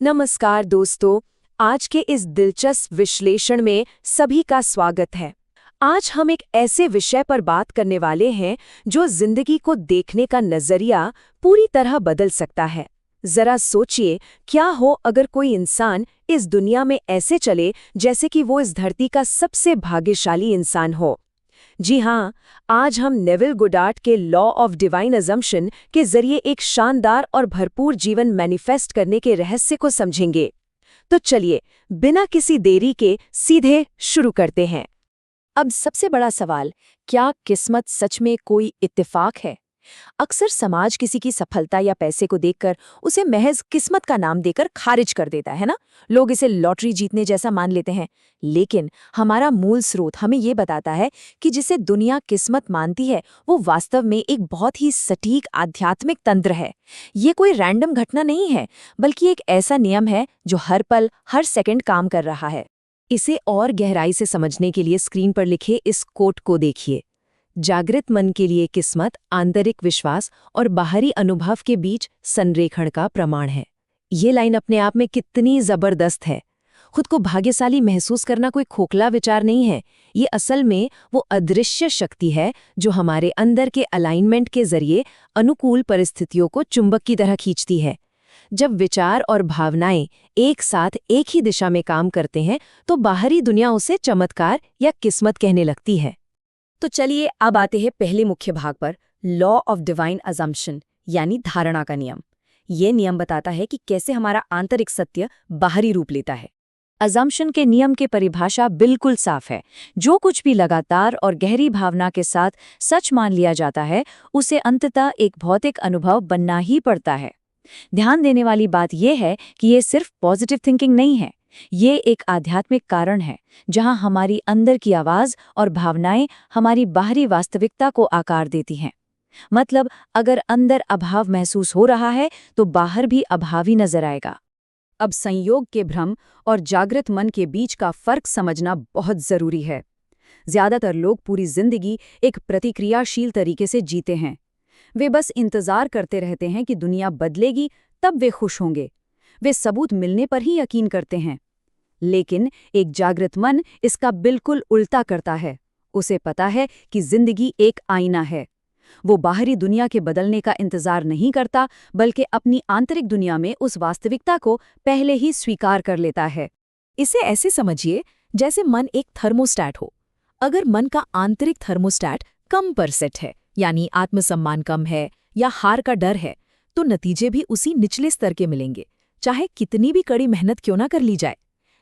नमस्कार दोस्तों, आज के इस दिलचस्प विश्लेषण में सभी का स्वागत है। आज हम एक ऐसे विषय पर बात करने वाले हैं जो जिंदगी को देखने का नजरिया पूरी तरह बदल सकता है। जरा सोचिए, क्या हो अगर कोई इंसान इस दुनिया में ऐसे चले जैसे कि वो इस धरती का सबसे भाग्यशाली इंसान हो। जी हाँ, आज हम नेविल गोडार्ड के लॉ ऑफ डिवाइन अजम्पशन के जरिए एक शानदार और भरपूर जीवन मैनिफेस्ट करने के रहस्य को समझेंगे। तो चलिए, बिना किसी देरी के सीधे शुरू करते हैं। अब सबसे बड़ा सवाल, क्या किस्मत सच में कोई इत्तेफाक है? अक्सर समाज किसी की सफलता या पैसे को देखकर उसे महज किस्मत का नाम देकर खारिज कर देता है ना। लोग इसे लॉटरी जीतने जैसा मान लेते हैं। लेकिन हमारा मूल स्रोत हमें ये बताता है कि जिसे दुनिया किस्मत मानती है वो वास्तव में एक बहुत ही सटीक आध्यात्मिक तंत्र है। ये कोई रैंडम घटना नहीं है, बल्कि एक ऐसा नियम है जो हर पल हर सेकंड काम कर रहा है। इसे और गहराई से समझने के लिए स्क्रीन पर लिखे इस कोट को देखिए। जागृत मन के लिए किस्मत आंतरिक विश्वास और बाहरी अनुभव के बीच संरेखण का प्रमाण है। ये लाइन अपने आप में कितनी जबरदस्त है। खुद को भाग्यशाली महसूस करना कोई खोखला विचार नहीं है। ये असल में वो अदृश्य शक्ति है जो हमारे अंदर के अलाइनमेंट के जरिए अनुकूल परिस्थितियों को चुंबक की तरह खींचती है। जब विचार और भावनाएं एक साथ एक ही दिशा में काम करते हैं तो बाहरी दुनिया उसे चमत्कार या किस्मत कहने लगती है। तो चलिए अब आते हैं पहले मुख्य भाग पर, लॉ ऑफ डिवाइन अजम्पशन यानी धारणा का नियम। ये नियम बताता है कि कैसे हमारा आंतरिक सत्य बाहरी रूप लेता है। अजम्पशन के नियम की परिभाषा बिल्कुल साफ है। जो कुछ भी लगातार और गहरी भावना के साथ सच मान लिया जाता है उसे अंततः एक भौतिक अनुभव बनना ही पड़ता है। ध्यान देने वाली बात यह है कि ये सिर्फ पॉजिटिव थिंकिंग नहीं है, ये एक आध्यात्मिक कारण है जहां हमारी अंदर की आवाज और भावनाएं हमारी बाहरी वास्तविकता को आकार देती हैं। मतलब अगर अंदर अभाव महसूस हो रहा है तो बाहर भी अभाव ही नजर आएगा। अब संयोग के भ्रम और जागृत मन के बीच का फर्क समझना बहुत जरूरी है। ज्यादातर लोग पूरी जिंदगी एक प्रतिक्रियाशील तरीके से जीते हैं। वे बस इंतजार करते रहते हैं कि दुनिया बदलेगी तब वे खुश होंगे। वे सबूत मिलने पर ही यकीन करते हैं। लेकिन एक जागृत मन इसका बिल्कुल उल्टा करता है। उसे पता है कि जिंदगी एक आईना है। वो बाहरी दुनिया के बदलने का इंतजार नहीं करता, बल्कि अपनी आंतरिक दुनिया में उस वास्तविकता को पहले ही स्वीकार कर लेता है। इसे ऐसे समझिए जैसे मन एक थर्मोस्टैट हो। अगर मन का आंतरिक थर्मोस्टैट कम पर सेट है, यानी आत्मसम्मान कम है या हार का डर है, तो नतीजे भी उसी निचले स्तर के मिलेंगे, चाहे कितनी भी कड़ी मेहनत क्यों ना कर ली जाए।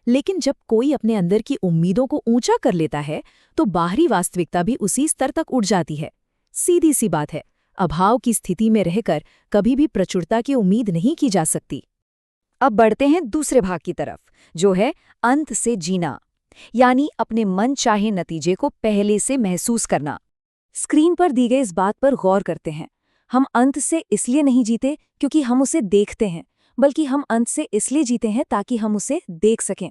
लेकिन जब कोई अपने अंदर की उम्मीदों को ऊंचा कर लेता है तो बाहरी वास्तविकता भी उसी स्तर तक उठ जाती है। सीधी सी बात है, अभाव की स्थिति में रहकर कभी भी प्रचुरता की उम्मीद नहीं की जा सकती। अब बढ़ते हैं दूसरे भाग की तरफ, जो है अंत से जीना, यानी अपने मन चाहे नतीजे को पहले से महसूस करना। स्क्रीन पर दी गई इस बात पर गौर करते हैं। हम अंत से इसलिए नहीं जीते क्योंकि हम उसे देखते हैं, बल्कि हम अंत से इसलिए जीते हैं ताकि हम उसे देख सकें।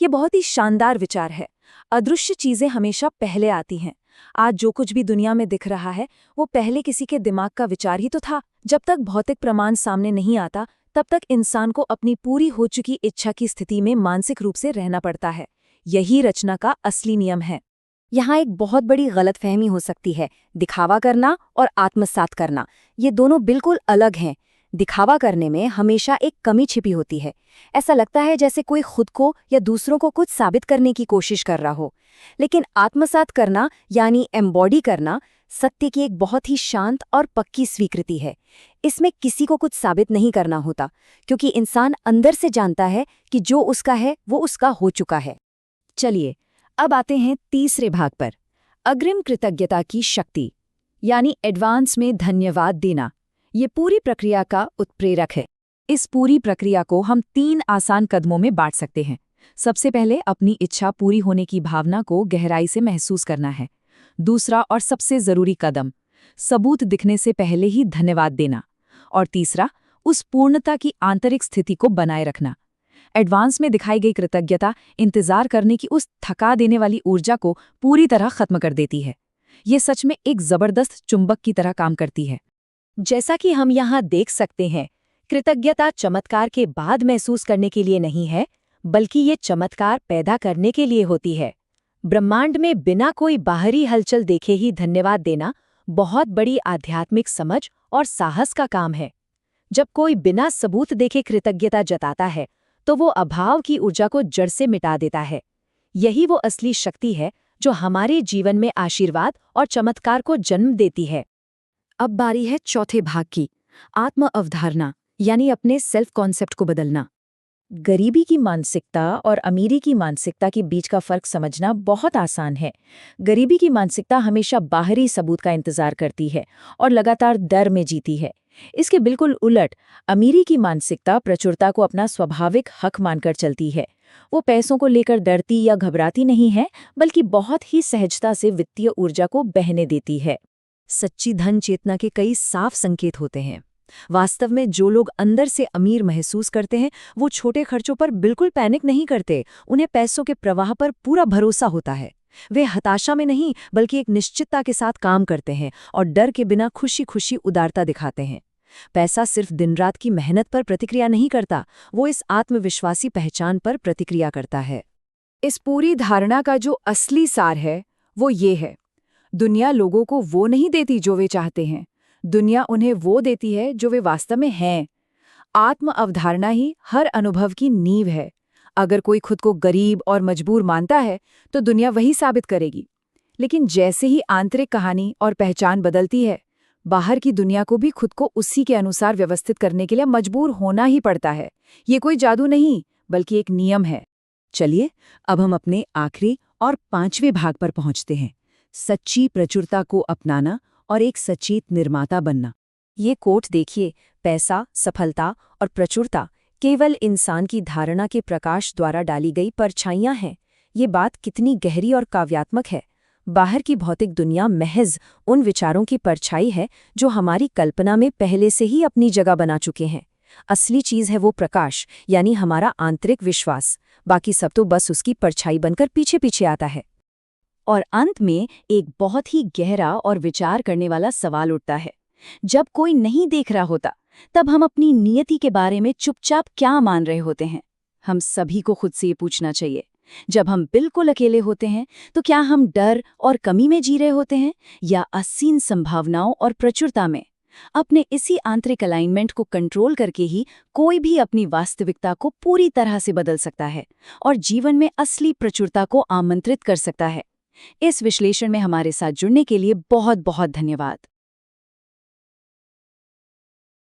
ये बहुत ही शानदार विचार है। अदृश्य चीजें हमेशा पहले आती हैं। आज जो कुछ भी दुनिया में दिख रहा है वो पहले किसी के दिमाग का विचार ही तो था। जब तक भौतिक प्रमाण सामने नहीं आता तब तक इंसान को अपनी पूरी हो चुकी इच्छा की स्थिति में मानसिक रूप से रहना पड़ता है। यही रचना का असली नियम है। यहाँ एक बहुत बड़ी गलतफहमी हो सकती है। दिखावा करना और आत्मसात करना, ये दोनों बिल्कुल अलग हैं। दिखावा करने में हमेशा एक कमी छिपी होती है। ऐसा लगता है जैसे कोई खुद को या दूसरों को कुछ साबित करने की कोशिश कर रहा हो। लेकिन आत्मसात करना यानी एम्बॉडी करना सत्य की एक बहुत ही शांत और पक्की स्वीकृति है। इसमें किसी को कुछ साबित नहीं करना होता, क्योंकि इंसान अंदर से जानता है कि जो उसका है वो उसका हो चुका है। चलिए अब आते हैं तीसरे भाग पर, अग्रिम कृतज्ञता की शक्ति, यानी एडवांस में धन्यवाद देना। ये पूरी प्रक्रिया का उत्प्रेरक है। इस पूरी प्रक्रिया को हम 3 आसान कदमों में बांट सकते हैं। सबसे पहले अपनी इच्छा पूरी होने की भावना को गहराई से महसूस करना है। दूसरा और सबसे जरूरी कदम, सबूत दिखने से पहले ही धन्यवाद देना। और तीसरा, उस पूर्णता की आंतरिक स्थिति को बनाए रखना। एडवांस में दिखाई गई कृतज्ञता इंतजार करने की उस थका देने वाली ऊर्जा को पूरी तरह खत्म कर देती है। ये सच में एक जबरदस्त चुंबक की तरह काम करती है। जैसा कि हम यहाँ देख सकते हैं कृतज्ञता चमत्कार के बाद महसूस करने के लिए नहीं है, बल्कि ये चमत्कार पैदा करने के लिए होती है। ब्रह्मांड में बिना कोई बाहरी हलचल देखे ही धन्यवाद देना बहुत बड़ी आध्यात्मिक समझ और साहस का काम है। जब कोई बिना सबूत देखे कृतज्ञता जताता है, तो वो अभाव की ऊर्जा को जड़ से मिटा देता है। यही वो असली शक्ति है जो हमारे जीवन में आशीर्वाद और चमत्कार को जन्म देती है। अब बारी है चौथे भाग की, आत्म अवधारणा, यानी अपने सेल्फ कॉन्सेप्ट को बदलना। गरीबी की मानसिकता और अमीरी की मानसिकता के बीच का फर्क समझना बहुत आसान है। गरीबी की मानसिकता हमेशा बाहरी सबूत का इंतजार करती है और लगातार डर में जीती है। इसके बिल्कुल उलट, अमीरी की मानसिकता प्रचुरता को अपना स्वाभाविक हक मानकर चलती है। वो पैसों को लेकर डरती या घबराती नहीं है, बल्कि बहुत ही सहजता से वित्तीय ऊर्जा को बहने देती है। सच्ची धन चेतना के कई साफ संकेत होते हैं। वास्तव में जो लोग अंदर से अमीर महसूस करते हैं, वो छोटे खर्चों पर बिल्कुल पैनिक नहीं करते। उन्हें पैसों के प्रवाह पर पूरा भरोसा होता है। वे हताशा में नहीं, बल्कि एक निश्चितता के साथ काम करते हैं और डर के बिना खुशी खुशी उदारता दिखाते हैं। पैसा सिर्फ दिन रात की मेहनत पर प्रतिक्रिया नहीं करता, वो इस आत्मविश्वासी पहचान पर प्रतिक्रिया करता है। इस पूरी धारणा का जो असली सार है, वो ये है: दुनिया लोगों को वो नहीं देती जो वे चाहते हैं, दुनिया उन्हें वो देती है जो वे वास्तव में हैं। आत्म अवधारणा ही हर अनुभव की नींव है। अगर कोई खुद को गरीब और मजबूर मानता है, तो दुनिया वही साबित करेगी। लेकिन जैसे ही आंतरिक कहानी और पहचान बदलती है, बाहर की दुनिया को भी खुद को उसी के अनुसार व्यवस्थित करने के लिए मजबूर होना ही पड़ता है। ये कोई जादू नहीं, बल्कि एक नियम है। चलिए, अब हम अपने आखिरी और 5वें भाग पर पहुंचते हैं, सच्ची प्रचुरता को अपनाना और एक सचेत निर्माता बनना। ये कोट देखिए, पैसा, सफलता और प्रचुरता केवल इंसान की धारणा के प्रकाश द्वारा डाली गई परछाइयां हैं। ये बात कितनी गहरी और काव्यात्मक है। बाहर की भौतिक दुनिया महज उन विचारों की परछाई है जो हमारी कल्पना में पहले से ही अपनी जगह बना चुके हैं। असली चीज है वो प्रकाश, यानी हमारा आंतरिक विश्वास। बाकी सब तो बस उसकी परछाई बनकर पीछे पीछे आता है। और अंत में एक बहुत ही गहरा और विचार करने वाला सवाल उठता है: जब कोई नहीं देख रहा होता, तब हम अपनी नियति के बारे में चुपचाप क्या मान रहे होते हैं? हम सभी को खुद से ये पूछना चाहिए। जब हम बिल्कुल अकेले होते हैं, तो क्या हम डर और कमी में जी रहे होते हैं, या असीम संभावनाओं और प्रचुरता में? अपने इसी आंतरिक अलाइनमेंट को कंट्रोल करके ही कोई भी अपनी वास्तविकता को पूरी तरह से बदल सकता है और जीवन में असली प्रचुरता को आमंत्रित कर सकता है। इस विश्लेषण में हमारे साथ जुड़ने के लिए बहुत बहुत धन्यवाद।